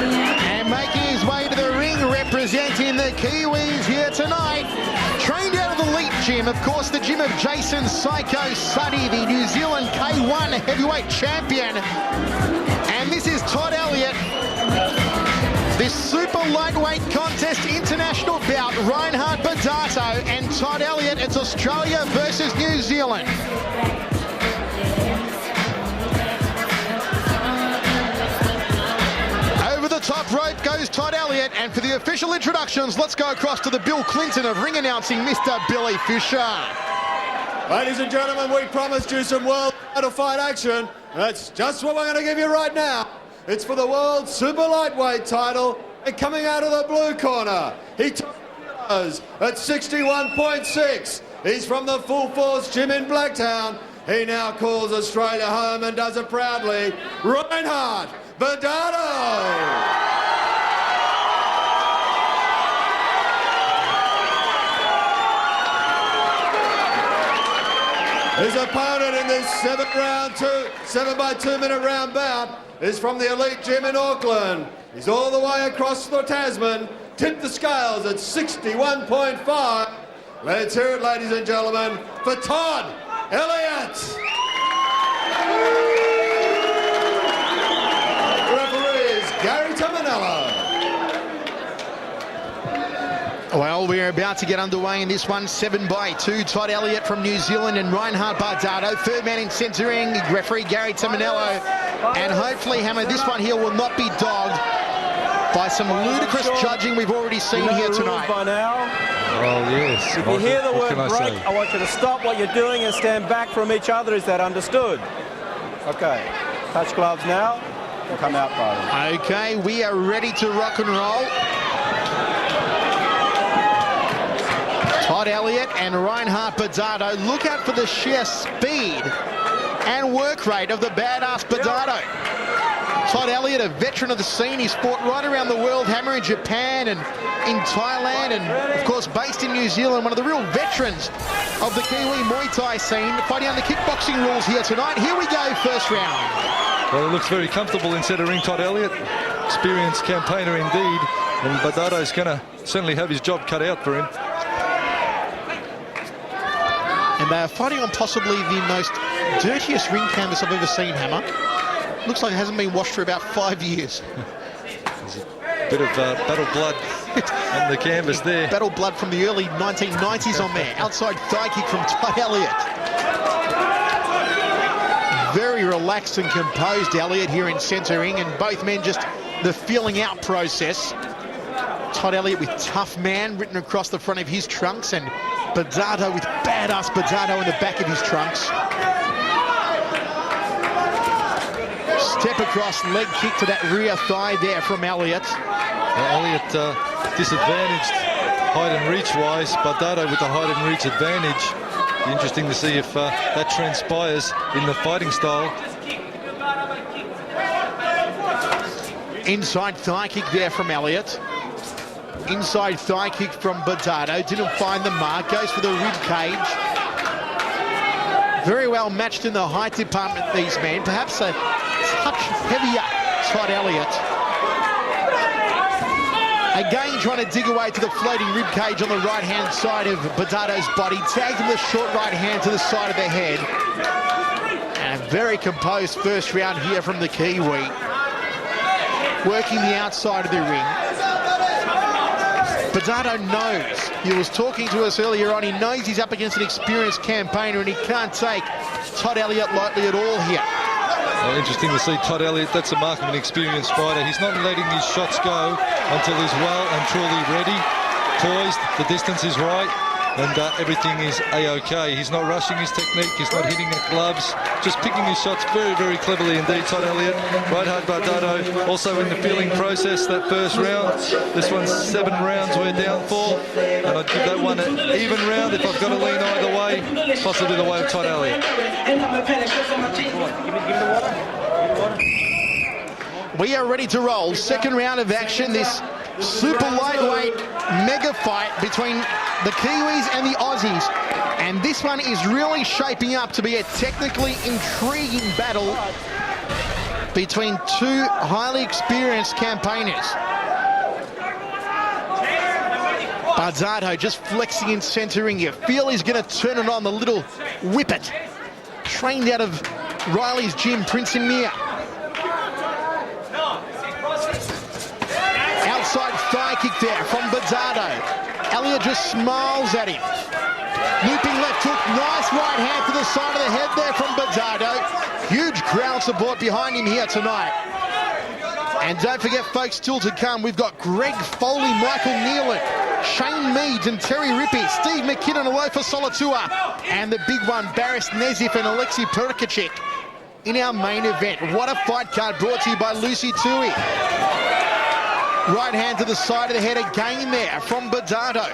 And making his way to the ring, representing the Kiwis here tonight. Trained out of the Elite Gym, of course, the gym of Jason Psycho Suddy, the New Zealand K1 heavyweight champion. And this is Todd Elliott. This super lightweight contest international bout, Reinhardt, Badato and Todd Elliott. It's Australia versus New Zealand. Over the top rope goes Todd Elliott, and for the official introductions, let's go across to the Bill Clinton of ring announcing, Mr. Billy Fisher. Ladies and gentlemen, we promised you some world title fight action. That's just what we're going to give you right now. It's for the world super lightweight title, and coming out of the blue corner, he took kilos at 61.6. He's from the Full Force Gym in Blacktown. He now calls Australia home and does it proudly. Reinhardt, Badato. His opponent in this 7 by 2 minute round bout is from the Elite Gym in Auckland. He's all the way across the Tasman, tipped the scales at 61.5. Let's hear it, ladies and gentlemen, for Todd Elliott. Referee is Gary Tamanello. Well, we're about to get underway in this one, 7 by 2. Todd Elliott from New Zealand and Reinhardt Badato. Third man in centering, referee Gary Tamanello. And hopefully, Hammer, this one here will not be dogged by some ludicrous judging we've already seen here tonight. By now. Oh, yes. If you hear the word break, I want you to stop what you're doing and stand back from each other. Is that understood? Okay. Touch gloves now. And come out, Barty. Okay, we are ready to rock and roll. Todd Elliott and Reinhardt Badato. Look out for the sheer speed and work rate of the badass Badato. Todd Elliott, a veteran of the scene. He's fought right around the world, Hammer, in Japan and in Thailand, and of course based in New Zealand, one of the real veterans of the Kiwi Muay Thai scene, fighting under kickboxing rules here tonight. Here we go, first round. Well, it looks very comfortable in center ring, Todd Elliott. Experienced campaigner indeed, and Badato's going to certainly have his job cut out for him. And they are fighting on possibly the most dirtiest ring canvas I've ever seen, Hammer. Looks like it hasn't been washed for about 5 years. There's a bit of battle blood on the canvas there. Battle blood from the early 1990s on there. Outside thigh kick from Todd Elliott. Very relaxed and composed Elliott here in centering, and both men just the feeling out process. Todd Elliott with tough man written across the front of his trunks, and Badato with badass Badato in the back of his trunks. Step across, leg kick to that rear thigh there from Elliott. Elliott disadvantaged height and reach wise. Badato with the height and reach advantage. Be interesting to see if that transpires in the fighting style. Inside thigh kick there from Elliott. Inside thigh kick from Badato. Didn't find the mark. Goes for the rib cage. Very well matched in the height department, these men. Perhaps a touch heavier Todd Elliott. Again trying to dig away to the floating rib cage on the right-hand side of Badato's body. Tagged him the short right hand to the side of the head. And a very composed first round here from the Kiwi. Working the outside of the ring. Badato knows, he was talking to us earlier on, he knows he's up against an experienced campaigner and he can't take Todd Elliott lightly at all here. Well, interesting to see Todd Elliott. That's a mark of an experienced fighter. He's not letting his shots go until he's well and truly ready, poised, the distance is right, and everything is A-OK. He's not rushing his technique, he's not hitting at gloves, just picking his shots very, very cleverly indeed, Todd Elliott. Reinhardt Badato also in the feeling process that first round. This one's 7 rounds we're down for, and I'd give that one an even round if I've got to lean either way, possibly the way of Todd Elliott. We are ready to roll. Second round of action. This super lightweight mega fight between the Kiwis and the Aussies. And this one is really shaping up to be a technically intriguing battle. between two highly experienced campaigners. Badato just flexing in centering here. Feel he's going to turn it on, the little whippet. Trained out of Riley's gym, Prince Emir. Outside thigh kick there from Badato. Elliott just smiles at him. Looping left hook, nice right hand to the side of the head there from Badato. Huge crowd support behind him here tonight. And don't forget, folks, still to come, we've got Greg Foley, Michael Nealon, Shane Meads and Terry Rippey, Steve McKinnon, Alofa Solatua, and the big one, Baris Nezif and Alexei Perkacek in our main event. What a fight card brought to you by Lucy Tui. Right hand to the side of the head again there from Badato.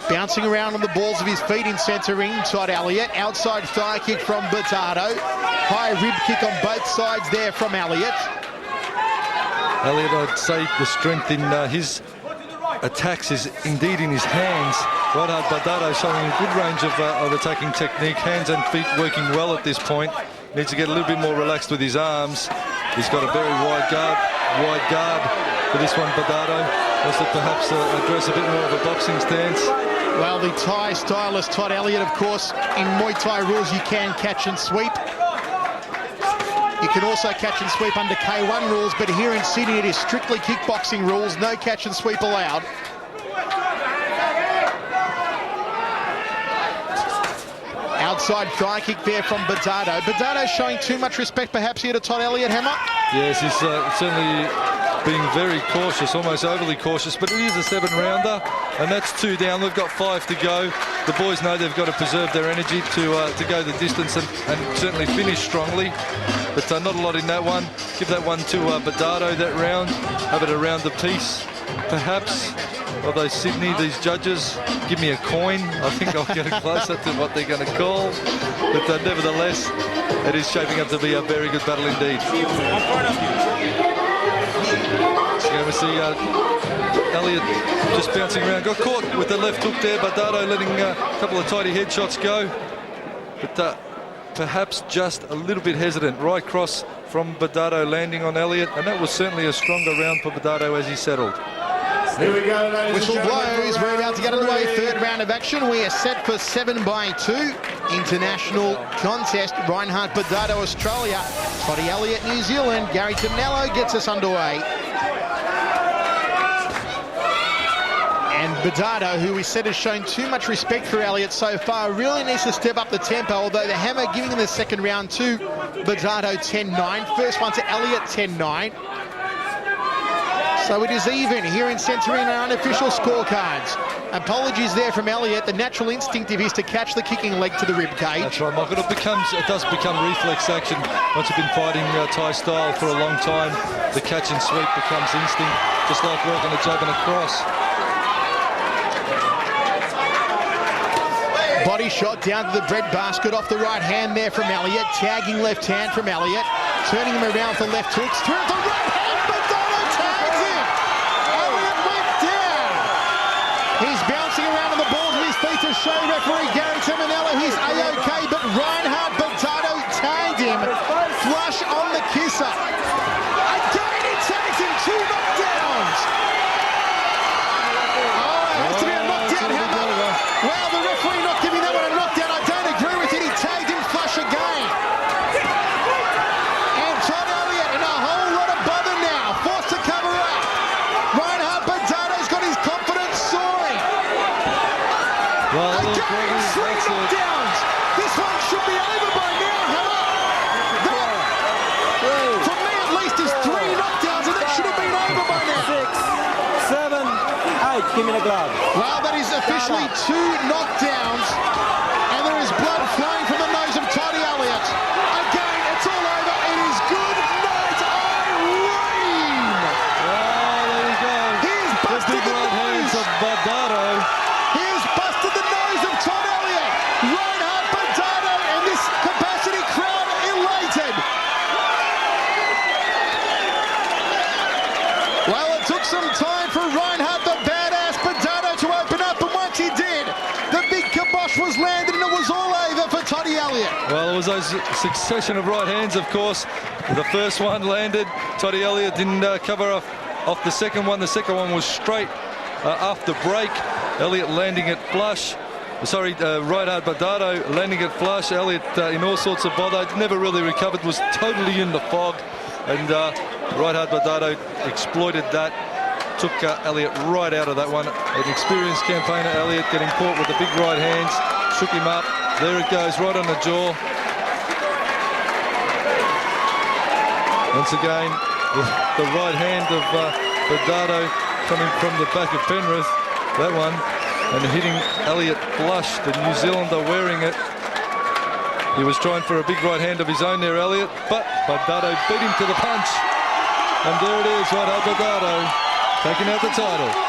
Bouncing around on the balls of his feet in centering, Todd Elliott. Outside thigh kick from Badato. High rib kick on both sides there from Elliott. Elliott, I'd say the strength in his attacks is indeed in his hands. Reinhardt Badato showing a good range of attacking technique. Hands and feet working well at this point. Needs to get a little bit more relaxed with his arms. He's got a very wide guard for this one, Badato. Wants to perhaps address a bit more of a boxing stance. Well, the Thai stylist Todd Elliott, of course, in Muay Thai rules, you can catch and sweep. You can also catch and sweep under K1 rules, but here in Sydney it is strictly kickboxing rules, no catch and sweep allowed. Outside thigh kick there from Badato. Badato showing too much respect perhaps here to Todd Elliott, Hammer? Yes, he's certainly being very cautious, almost overly cautious, but it is a 7-rounder, and that's 2 down. They've got 5 to go. The boys know they've got to preserve their energy to go the distance and certainly finish strongly, but not a lot in that one. Give that one to Badato, that round. Have it around the piece, perhaps. Although Sydney, these judges, give me a coin. I think I'll get closer to what they're going to call. But nevertheless, it is shaping up to be a very good battle indeed. So going to see Elliott just bouncing around. Got caught with the left hook there. Badato letting a couple of tidy headshots go. But perhaps just a little bit hesitant. Right cross from Badato landing on Elliott. And that was certainly a stronger round for Badato as he settled. Here we go, ladies Whistle and gentlemen. blows. We're about to get underway. Third round of action. We are set for 7x2. International contest. Reinhardt Badato, Australia. Toddy Elliott, New Zealand. Gary Tonello gets us underway. And Badato, who we said has shown too much respect for Elliott so far, really needs to step up the tempo, although the hammer giving him the second round to Badato 10-9. First one to Elliott 10-9. So it is even here in centering our unofficial scorecards. Apologies there from Elliott. The natural instinct of his to catch the kicking leg to the rib cage. That's right, Michael. It does become reflex action. Once you've been fighting Thai style for a long time, the catch and sweep becomes instinct, just like working a jab and a cross. Body shot down to the bread basket off the right hand there from Elliott. Tagging left hand from Elliott. Turning him around for left hooks. Through the right hand. Badato tags him. Elliott went down. He's bouncing around on the balls of his feet to show referee Gary Teminella he's A-OK, but Reinhardt Badato tagged him. Flush on the kisser. Again, he tags him. 2 knockdowns. Oh, it has to be a knockdown, Hammer. Well, the referee not giving that one a knockdown. I don't agree with it. He tagged him flush again. And Todd Elliott in a whole lot of bother now. Forced to cover up. Reinhardt Badato's got his confidence soaring. Well, Again, 3 knockdowns. This one should be over by now, Hammer. That, for me at least, is 3 knockdowns, and that should have been over by now. 6, 7, 8. Give me the glove. Well, that is officially 2 knockdowns, and there is blood flowing from the nose of Toddy Elliott. Again, it's all over. It is good night, Irene. Well, there you go. He's busted the nose. Of Badato. He's busted the nose of Todd Elliott. Reinhardt Badato in this capacity crowd elated. Well, it took some time for Reinhardt the badass Badato to open landed, and it was all over for Toddy Elliott. Well, it was a succession of right hands, of course. The first one landed. Toddy Elliott didn't cover off the second one. The second one was straight after break. Elliott landing it flush. Sorry, Reinhardt Badato landing it flush. Elliott in all sorts of bother. Never really recovered. Was totally in the fog. And Reinhardt Badato exploited that. Took Elliott right out of that one. An experienced campaigner, Elliott, getting caught with the big right hands. Shook him up. There it goes, right on the jaw. Once again, the right hand of Badato coming from the back of Penrith. That one. And hitting Elliott flush, the New Zealander wearing it. He was trying for a big right hand of his own there, Elliott, but Badato beat him to the punch. And there it is, Reinhardt Badato taking out the title.